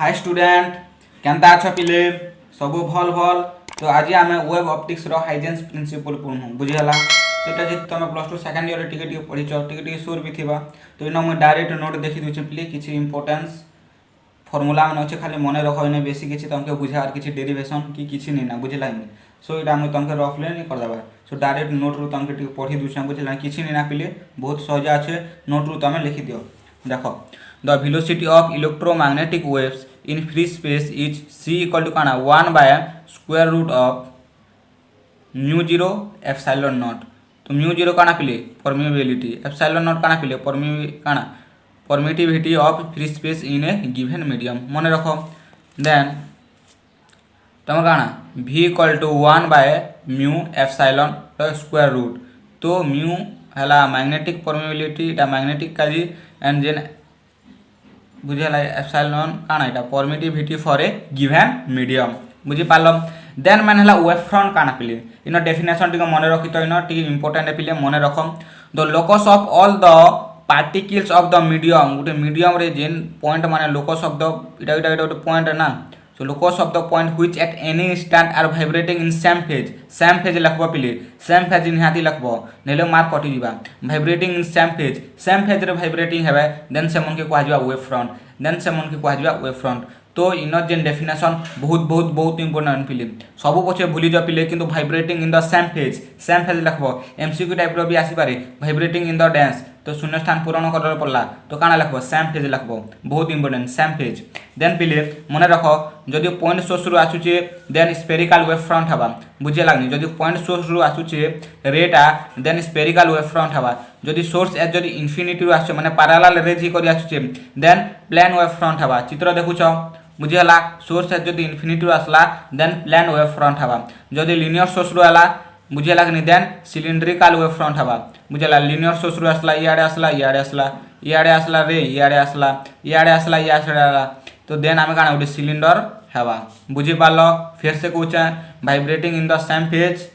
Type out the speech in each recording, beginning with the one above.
Hi student केनता अच्छा पिले सब भल भल। तो आज आम वेब ऑप्टिक्स हाइजेन्स प्रिंसिपल पढ़ू बुझीगला। तो ये जी तुम प्लस टू सेकेंड ईयर टे पढ़ीच टे सोर भी थी। तो इन मुझे डायरेक्ट नोट देखी दूचे पिले किसी इंपोर्टेंस फर्मुला मैंने अच्छे खाली मन रख इन बेसी किसी तुमको बुझार किसी डेरिवेशन कि किसी नहीं ना बुझला इन सो यहाँ मुझे तुमको रफले नहीं करदे। सो डायरेक्ट नोट रू तुमको पढ़ी दूचे बुझला किसी नहीं ना पिले बहुत सहज अच्छे नोट रू तुम लिखी दियो। देख the velocity of electromagnetic waves in free space is c equal to काना 1 by square root of mu zero epsilon naught. तो म्यू जीरो काना पिले परमिएबिलिटी एप्सिलॉन नॉट काना पिले permittivity of free space in a given medium मन रख। Then तुम काना v equal to 1 by mu epsilon square root. तो म्यू है मैग्नेटिक परमिएबिलिटी मैग्नेटिक का एंड जेन बुझेगा एप्सिलॉन काना এটা permittivity for a given medium बुझी पाल। देन मैंने है वेव फ्रंट काना पिले इन डेफिनेशन टी मन रखी। तो इन टी इंपोर्टेंट पिले मन रख the locus of all the particles of the medium गोटे मीडियम रे जेन पॉइंट माने लोकस ऑफ द इटा गोटे पॉइंट ना। So locus of the point which at any instant are vibrating in same phase लखब पिले सेम फेज निहाती लखब नेले मार्क कटि जीवा वाइब्रेटिंग इन सेम फेज रे वाइब्रेटिंग हेबे देन से मन के कहा जीवा वेव फ्रंट देन से मन के कहा जीवा वेव फ्रंट। तो इन जेन डेफिनेशन बहुत इंपोर्टेंट पिले सब पछे भूली जा पिले किंतु vibrating in the same phase लखब एमसीक्यू टाइप रो भी आसी पारे वाइब्रेटिंग इन द डेंस। तो शून्य स्थान पूरण कर पड़ला तो काना लखब सेम फेज लखब बहुत इंपोर्टेंट सेम फेज। देन पिले मन रख जदि पॉइंट सोर्स रु आसुचे देन स्पेरिकल वेव फ्रंट हवा बुझे लागनी। जदि पॉइंट सोर्स रु आसुचे रेटा देन स्पेरिकल वेव फ्रंट हवा। जदि सोर्स एज जदि इनफिनिटी रु आसुचे माने पैरेलल रेज ही करि आसुचे देन प्लेन वेव फ्रंट हवा। चित्र देखुछ बुझेगा सोर्स एज जदि इनफिनिटी रु आसला देन प्लेन वेव फ्रंट हवा। जदि लिनियर सोर्स रु आला बुझे लागनी देन सिलिंड्रिकल वेव फ्रंट हवा बुझेला। लिनियर सोर्स रु आसला इयाडे आसला रे इयाडे आसला इयाडे तो देन आम काना गोटे सिलिंडर हेबा बुझी पाल। फिर से कहूचे vibrating in the same phase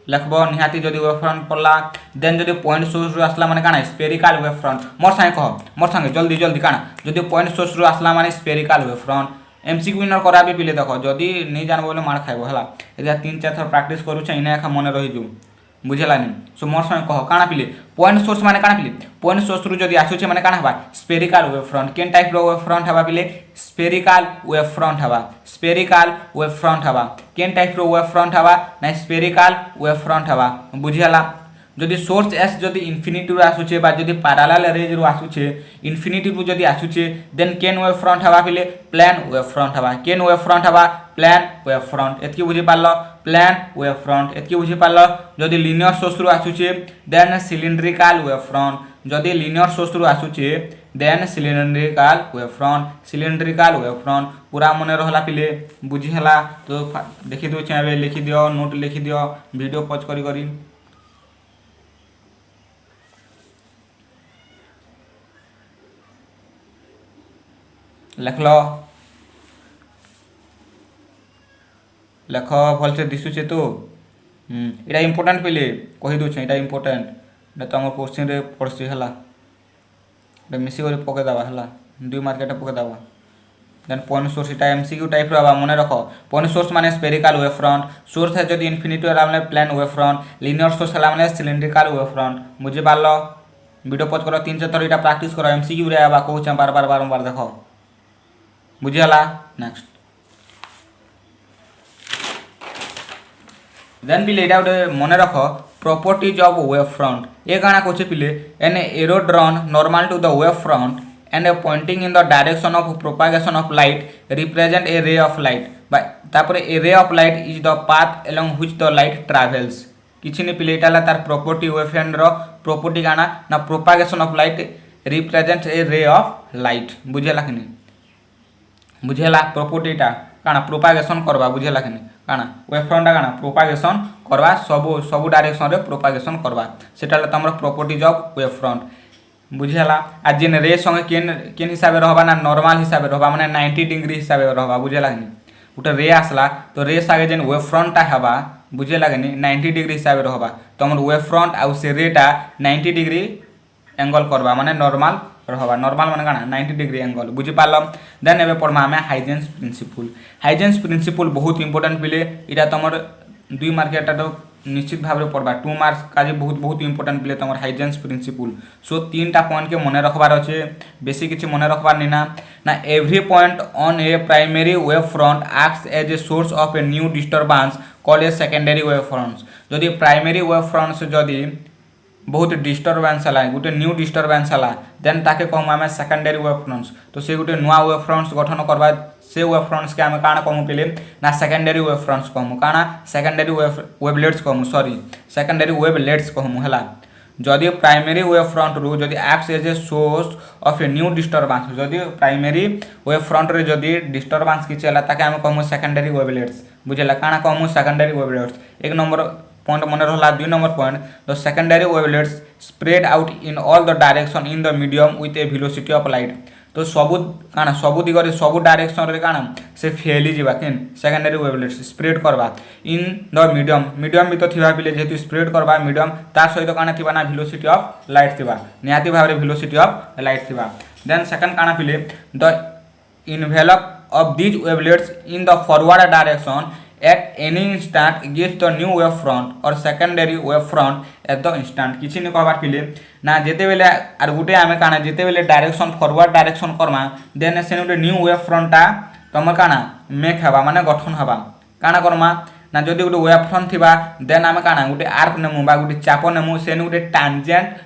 लखब निहाती जदि वेव फ्रंट पड़ला देन जदि पॉइंट सोर्स रु आसला माने काना स्पेरिकल वेव फ्रंट मोर संगे जल्दी काना जदि पॉइंट सोर्स रु आसला माने spherical wave front. MCQ winner करा भी पिले देख जदि नहीं जानबो बोले मार खाइबो हला एजा 3-4 थर प्रैक्टिस करूछ इने एखा मन रही जो बुझेलानी। सो मोर संगे कह काना पिले पॉइंट सोर्स माने काना पिले पॉइंट सोर्स रु जदि आसुचे माने काना हबा स्पेरिकल वेव फ्रंट। केन टाइप रो वेव फ्रंट हबा पिले स्पेरिकल वेव फ्रंट हबा केन टाइप रो वेव फ्रंट हबा ना स्पेरिकल वेव फ्रंट हबा बुझियाला। जदि सोर्स एस जदि इनफिनिटी रु आसुचे बा जदि पैरेलल रेज रु आसुचे इनफिनिटी रु जदि आसुचे देन केन वेव फ्रंट हबा पिले प्लेन वेव फ्रंट हबा केन वेव फ्रंट हबा प्लेन वेव फ्रंट एतकी बुझी पाल प्लेन वेव फ्रंट एतकी बुझी पाल। जदि लिनियर सोर्स रु आसुचे देन सिलिंड्रिकल वेव फ्रंट जदि लिनियर सोर्स रु आसुचे देन सिलिंड्रिकल वेव फ्रंट पूरा मन रहला पिले बुझी हला। तो देखि दो चाहे लिखि दियो नोट लिखि दियो वीडियो पॉज करी लेख भलसे दिशुचे तो इटा इंपोर्टेंट पिले कही दूचे इटा इंपोर्टेंट तुम क्वेश्चन रे पड़सी है मिसी कर पकईदेवा है 2 मार्क पकईदेवा। देन पॉइंट सोर्स इटा एमसीक्यू टाइप रहा मन रख पॉइंट सोर्स माने स्पेरिकल वेव फ्रंट सोर्स है जदि इनफिनिटी वाला माने plane wave front linear source है माने सिलिंड्रिकल वेव फ्रंट बुझी पाल। वीडियो पॉज कर 3-4 थर इटा प्रैक्टिस कर एमसीक्यू रे आबा कहूचे बारंबार देख बुझीगला। नेक्स्ट देन पिले एटा गोटे मन रख प्रॉपर्टीज ऑफ वेव फ्रंट ये काना कहचे पिले an arrow drawn normal to the wave front and pointing in the direction of propagation of light represent a ray of light तापर a ray of light is the path along which the light travels किछि ने पिले एटा तार property wave front रो property काना ना propagation of light represent a ray of light बुझेला कि नहीं बुझेला। प्रॉपर्टीटा काना प्रोपागेशन करवा बुझेला कि नहीं काना वेव फ्रंट काना प्रोपागेशन करवा सब डायरेक्शन रे प्रोपागेशन करवा सेटा तमर प्रॉपर्टीज ऑफ वेव फ्रंट बुझेला। आज जेन रे संगे केन हिसाब रहबा ना नॉर्मल हिसाब रहबा माने 90 डिग्री हिसाब रहबा बुझेला कि नहीं गोटे रे आसला तो रे सागे जेन वेव फ्रंटटा हेबा बुझेला कि नहीं 90 डिग्री हिसाब रहबा तमर वेव फ्रंट आउ से रेटा 90 डिग्री एंगल करवा माने नॉर्मल रहबा नॉर्मल माने काना 90 डिग्री एंगल बुझी पारल। देन एबे पढ़मा हमें हाइजेंस प्रिंसिपल। हाइजेंस प्रिंसिपल बहुत इंपोर्टेंट पिले इटा तमर 2 मार्क तो निश्चित भाव में पढ़वा 2 मार्क्स का बहुत बहुत इंपोर्टेंट पिले तमर हाइजेंस प्रिंसिपल। सो 3टा पॉइंट के मन रखबार अच्छे बेसी किसी मन रखबार नहीं ना every point on a primary wave front acts as a source of a new disturbance called a secondary wave fronts. जदि प्राइमरी वेव फ्रंट्स जदि बहुत डिस्टर्बेंस है गोटे न्यू डिस्टर्बेंस है देन ताके कहूँ आम सेकेंडरी वेव फ्रंट्स। तो से गोटे नुआ वेव फ्रंट्स गठन करवा से वेव फ्रंट्स के आम काण कहूँ पे ना सेकेंडरी वेव फ्रंट्स कहूँ काण सेकेंडरी वेवलेट्स कहूँ सॉरी सेकेंडरी वेवलेट्स कहूँ है। जदि प्राइमरी वेव फ्रंट रू जदि acts as a source of a new disturbance जदि प्राइमरी वेव फ्रंट रे जदि डिस्टर्बेंस किसी है ताके आम कहूँ सेकेंडरी वेवलेट्स बुझेला काण कहूँ सेकेंडरी वेवलेट्स। 1 नंबर पॉइंट मन रहा। 2 number point the secondary wavelets spread out in all the direction in the medium with A velocity of light. तो सबू काना सबू दिगरे सबू डायरेक्शन रे काना से फैली जीवा केन सेकेंडरी वेवलेट्स स्प्रेड करवा इन द मीडियम मीडियम भी तो थिबा पिले जेतु स्प्रेड करवा मीडियम तार सहित काना थिबा ना वेलोसिटी ऑफ लाइट थिबा निहाती भाव रे वेलोसिटी ऑफ लाइट थिबा। देन सेकंड काना पिले the envelope of these wavelets in the forward direction at any instant gives the new wave front or secondary wave front at the instant। किसी ने कहबार पिले ना जेते बेले आर गुटे आमे काना जेते बेले डायरेक्शन फॉरवर्ड डायरेक्शन करमा देन से गुटे न्यू वेव फ्रंटटा तमर काना मेक हबा माने गठन हबा काना करमा ना जदि गुटे वेव फ्रंट थिबा देन आमे काना गुटे आर्क नेमु बा गुटे चाप नेमु से गुटे टांजेंट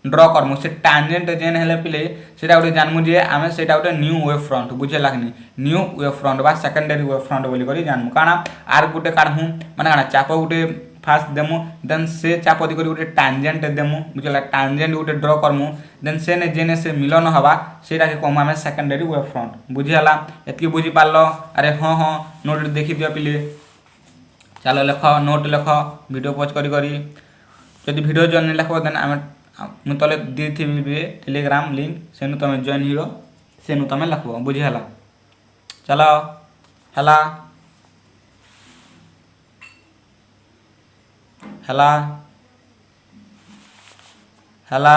ड्र करमु से टांजेंट जेन हेले पिले सेटा गोटे जानमु जे आमे सेटा गोटे न्यू वेव फ्रंट बुझे लागनी न्यू वेव फ्रंट बा सेकेंडरी वेव फ्रंट बोली करी जानमु काना आर गोटे काढमु माने काना चाप गोटे फास्ट देमु देन से चाप दि करी गोटे टांजेंट देमु बुझला टांजेंट गोटे ड्र करमु देन से ने जेने से मिलन हवा सेटा के कहमु आमे सेकेंडरी वेव फ्रंट बुझियाला। एतकी बुझी पारलो अरे हां हां नोट देखि दियो पिले चलो लेख नोट लेख वीडियो पॉज करी करी जदि वीडियो जॉइन लेखबो देन आमे मुझे तले दी टेलीग्राम लिंक सेनु तुम जॉइन हिरो सेनु तुम लिखब बुझीगला। चलो हला हला हला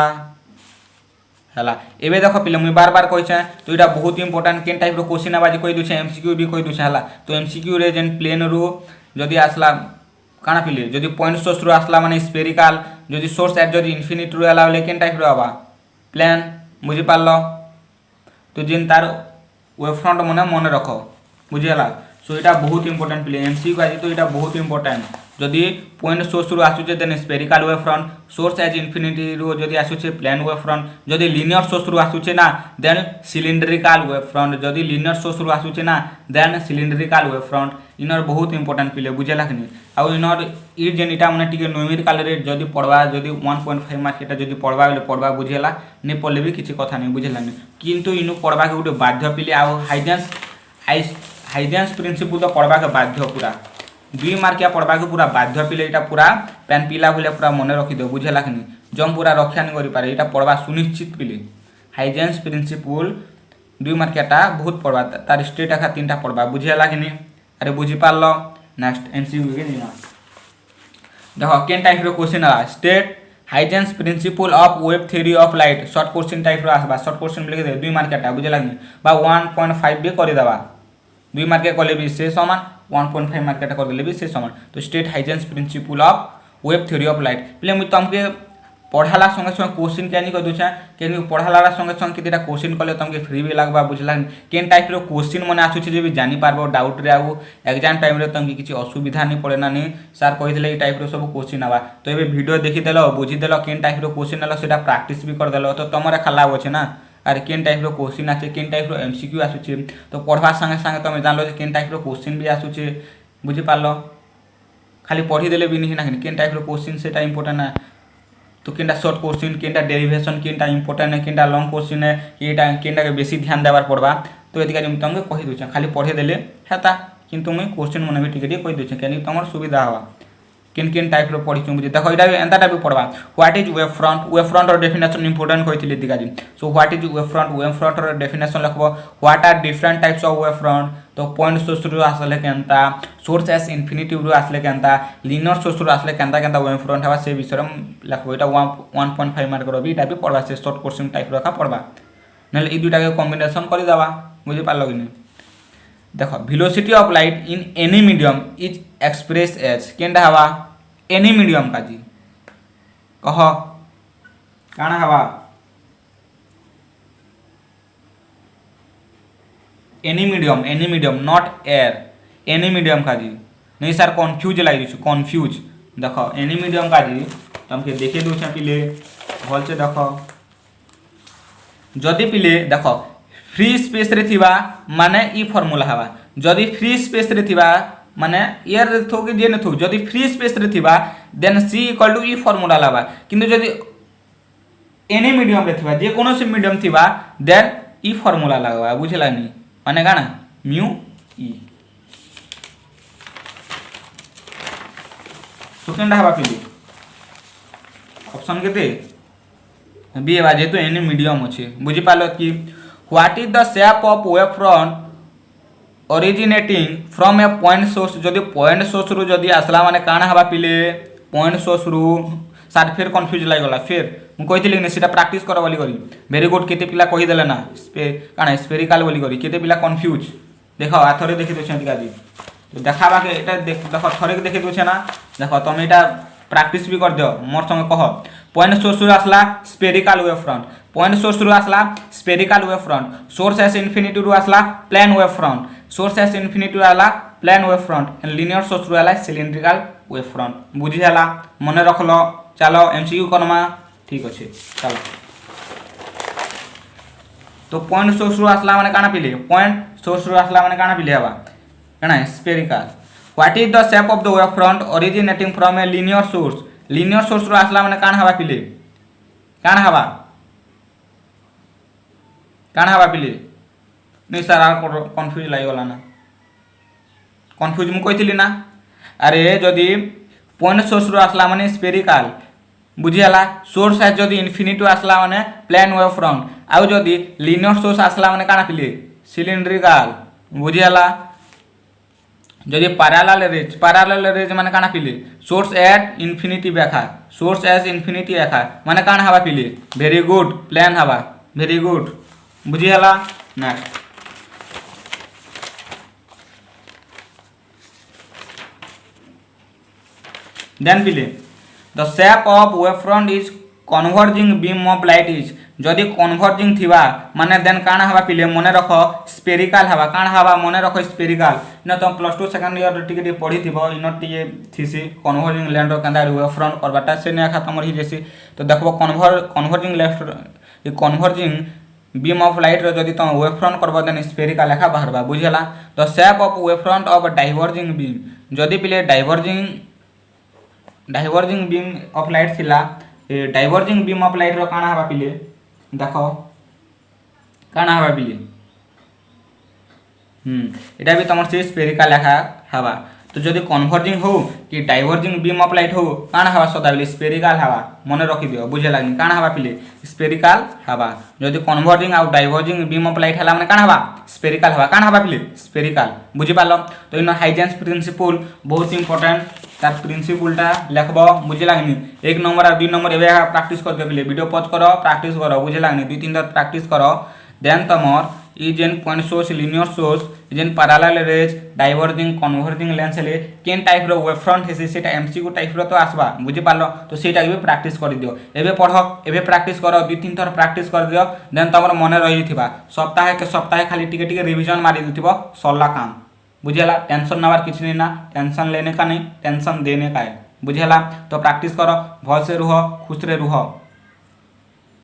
हला एबे देख पिले मुझे बार बार कही तो यहाँ बहुत इंपोर्टेंट केन टाइप क्वेश्चन आवाज कही दूचे एमसीक्यू भी कही दूचे है। तो एमसीक्यू रे जेन प्लेन रू जदि आसला काना पिले जदि पॉइंट सोर्स रू आसला माने स्पेरिकल जदि सोर्स एट जदि इनफिनिटी रू आला लेकिन टाइप रो आबा प्लेन बुझी पारलो। तो जेन तार वेव फ्रंट मन रख बुझीगला। सो यहाँ बहुत इंपोर्टेंट पिले एमसीक्यू आज तो यहाँ बहुत इंपोर्टेंट जदि पॉइंट सोर्स रू आसुचे then spherical wave front source as infinity रू जदि आसुचे प्लेन वेव फ्रंट जदि लिनियर सोर्स रू आसुचे ना देन सिलिंड्रिकल वेव फ्रंट जदि लिनियर सोर्स रू आसुचे ना देन सिलिंड्रिकल वेव फ्रंट इनर बहुत इंपोर्टेंट पिले बुझेला कि आउ इनर ई जेन इटा माने टिके न्यूमेरिकल रे जदि पढ़वा जदि 1.5 मार्क एटा जदि पढ़वा बेले पढ़वा बुझेला ने पढ़ले भी किसी कथा नहीं बुझेला किंतु इनु पढ़वा के गोटे बाध्य पिले आउ हाइजेंस प्रिंसिपल तो पढ़वा के बाध्य पूरा 2 मार्किया पढ़वा के पूरा बाध्य पिले इटा पूरा पेन पिला भले पूरा मन रखी दो बुझेला कि जम पूरा रक्षा नहीं करि पारे इटा पढ़वा सुनिश्चित पिले हाइजेंस प्रिंसिपल 2 मार्कियाटा बहुत पढ़वा तार स्टेट आखा 3टा पढ़वा बुझेला कि अरे बुझी पारल। नेक्स्ट एमसीक्यू के दिना देखो केन टाइप रो क्वेश्चन आ state Huygens principle of wave theory of light short question type रो आसबा शॉर्ट क्वेश्चन लिख दे 2 मार्कियाटा बुझेला कि बा 1.5 भी कर देबा 2 मार्किया कले भी से समान 1.5 मार्कियाटा कर देले भी से समान। तो state Huygens principle of wave theory of light पहले मुझे तुमके पढ़ाला संगे संगे क्वेश्चन क्या नहीं कर दूचा केन पढ़ाला संगे संगे कितना क्वेश्चन कले तुमके फ्री भी लगवा बुझला केन टाइप रो क्वेश्चन मन आछुचे जे भी जानि पारबो डाउट रे आउ एग्जाम टाइम रे तुमके किछि असुविधा नहीं पड़े ना नहीं सर कहिथिले ई टाइप रो सब क्वेश्चन आवा तो एबे वीडियो देखि देलो बुझी देलो केन टाइप रो क्वेश्चन आलो सेटा प्रैक्टिस भी कर देलो तो तमरे खाला होछे ना अरे केन टाइप रो क्वेश्चन आछे केन टाइप रो एमसीक्यू आछुचे तो पढ़वा संगे संगे तुम जानलो जे केन टाइप रो क्वेश्चन भी आछुचे बुझी पारलो खाली पढ़ी देले भी नहीं ना केन टाइप रो क्वेश्चन सेटा इंपोर्टेंट ना। तो केनटा शॉर्ट क्वेश्चन केनटा डेरिवेशन केनटा इंपोर्टेंट है केनटा लॉन्ग क्वेश्चन है केटा केनटा के बेसी ध्यान देबार पड़बा तो एतिका हम तुमके कहि दूछ खाली पढ़े देले हेता किंतु मैं क्वेश्चन मन भी टिके कहि दूछ केनी तमर सुविधा हवा किन किन टाइप रो पढ़ी बुझे देखो इटा एंताटा भी पढ़वा व्हाट इज वेव फ्रंट रो डेफिनेशन इंपोर्टेंट कहिथिले दिगाजी so what is wave front रो डेफिनेशन लिखबो what are different types of wave front तो पॉइंट सोर्स रो आसले केनता सोर्स एस इन्फिनिटी रो आसले केनता लीनियर सोर्स रो आसले केनता केनता वेव फ्रंट हवा से विषय लिखबो इटा 1.5 मार्क रो भी इटा भी पढ़वा से शॉर्ट क्वेश्चन टाइप रो का पढ़वा नले ई दुटा के कॉम्बिनेशन करि दवा बुझि पालो कि नहीं देखो velocity of light in any medium is express as केनटा हवा एनी मीडियम का जी कह काना हवा any medium not air any medium का जी नहीं सर कन्फ्यूज लगी कन्फ्यूज देखो एनी मीडियम का जी तुमके देखे दूसरे पिले भल से देखो जदि पिले देखो फ्री स्पेस रे थिबा माने ई फार्मूला हवा जदि फ्री स्पेस रे थिबा माने एयर थो कि जे न थो जदि फ्री स्पेस रे थिबा देन c इक्वल टू ई फार्मूला लाबा किंतु जदि एनी मीडियम रे थिबा जे कोनो से मीडियम थिबा देन ई फार्मूला लागबा बुझला नि माने गाना म्यू ई सेकंड हवा पिली ऑप्शन केते बी बा जेतु एनी मीडियम अछि बुझि पालो कि what is the shape of wave front originating from A point source जदि पॉइंट सोर्स रु जदि आसला माने काना हवा पिले पॉइंट सोर्स रु साथ फिर कंफ्यूज लाग गला फिर मु कहितली ने सेटा प्रैक्टिस करो बोली करी वेरी गुड केते पिला कहि देले ना काना स्फेरिकल बोली करी केते पिला कंफ्यूज देखो आथरे देखि दोछन गादी तो देखाबा के एटा देखो थरे के देखि दोछे ना देखो तुम एटा प्रैक्टिस भी कर दियो मोर संगे कह पॉइंट सोर्स रु आसला spherical wave front point source रु आसला spherical wave front source as infinity रु आसला plane wave front source as infinity आला plane wave front and linear source रु आला सिलिंड्रिकल वेव फ्रंट बुझी जाला मने रखलो चलो एमसीक्यू करमा ठीक अछि चलो तो पॉइंट सोर्स रु आसला माने काना पिले पॉइंट सोर्स रु आसला माने काना पिले हवा काना spherical what is the shape of the wave front originating from A linear source रु आसला माने काना हवा पिले काना हवा पिले नहीं सर आर कन्फ्यूज लाग गला ना कन्फ्यूज मु कहितली ना अरे जदि पॉइंट सोर्स रु आसला माने स्फेरिकल बुझियाला सोर्स है जदि इन्फिनिटी आसला माने प्लेन वेव फ्रंट आउ जदि लिनियर सोर्स आसला माने काना पिले सिलिंड्रिकल बुझियाला जदि पैरेलल रेज माने काना पिले सोर्स एट इन्फिनिटी बेखा सोर्स एस इन्फिनिटी एखा माने काना हवा पिले वेरी गुड प्लेन हवा वेरी गुड बुझियाला नेक्स्ट देन पिले the shape of wave front is converging beam of light is जदि कन्वर्जिंग थिबा माने देन काना हवा पिले मने रखो स्फेरिकल हवा काना हवा मने रखो स्फेरिकल न तो प्लस 2 सेकंड ईयर टिके पढी थिबो इन टिके थीसी कन्वर्जिंग लैंड रो कांदा वेव फ्रंट करबाटा से ने खाता हमर ही जेसी तो देखबो कन्वर्जिंग लेफ्ट ये कन्वर्जिंग बीम ऑफ लाइट रो जदि तुम वेव फ्रंट करबो देन स्फेरिकल लेखा बाहरबा बुझियला the shape of wave front of diverging beam जदि पिले डाइवर्जिंग बीम ऑफ लाइट थिला डाइवर्जिंग बीम ऑफ लाइट रो काना हवा पिले देखो काना हवा पिले एटा भी तमर से स्फेरिकल लेखा हवा तो जदि कन्वर्जिंग हो कि डाइवर्जिंग बीम ऑफ लाइट हो काना हवा सदाबली स्फेरिकल हवा मने रखि दियो बुझे लागनी काना हवा पिले स्फेरिकल हवा जदि कन्वर्जिंग आ डाइवर्जिंग बीम ऑफ लाइट हला माने काना हवा स्फेरिकल हवा काना हवा पिले स्फेरिकल बुझि पालो तो इन हाइजेंस प्रिंसिपल बहुत इंपोर्टेंट तार प्रिंसिपलटा लिखबो बुझे लागनी 1 नंबर और 2 नंबर एबे प्रैक्टिस कर देबले वीडियो पॉज करो प्रैक्टिस करो बुझे लागनी 2-3 बार प्रैक्टिस करो देन तमर ई जेन पॉइंट सोर्स लिनियर सोर्स जेन parallel rays diverging converging lens ले केन टाइप रो वेव फ्रंट हेसी सेटा एमसीक्यू टाइप रो तो आसबा बुझि पालो तो सेटा भी प्रैक्टिस कर दियो एबे पढो एबे प्रैक्टिस करो 2-3 थर प्रैक्टिस कर दियो देन तमर मने रही थिबा सप्ताह के सप्ताह खाली टिके रिवीजन मारी दिथिबो सरला काम बुझियला टेंशन नवार किछ नहीं ना टेंशन लेने का नहीं टेंशन देने का है बुझियला तो प्रैक्टिस करो भल से रहो खुश रे रहो।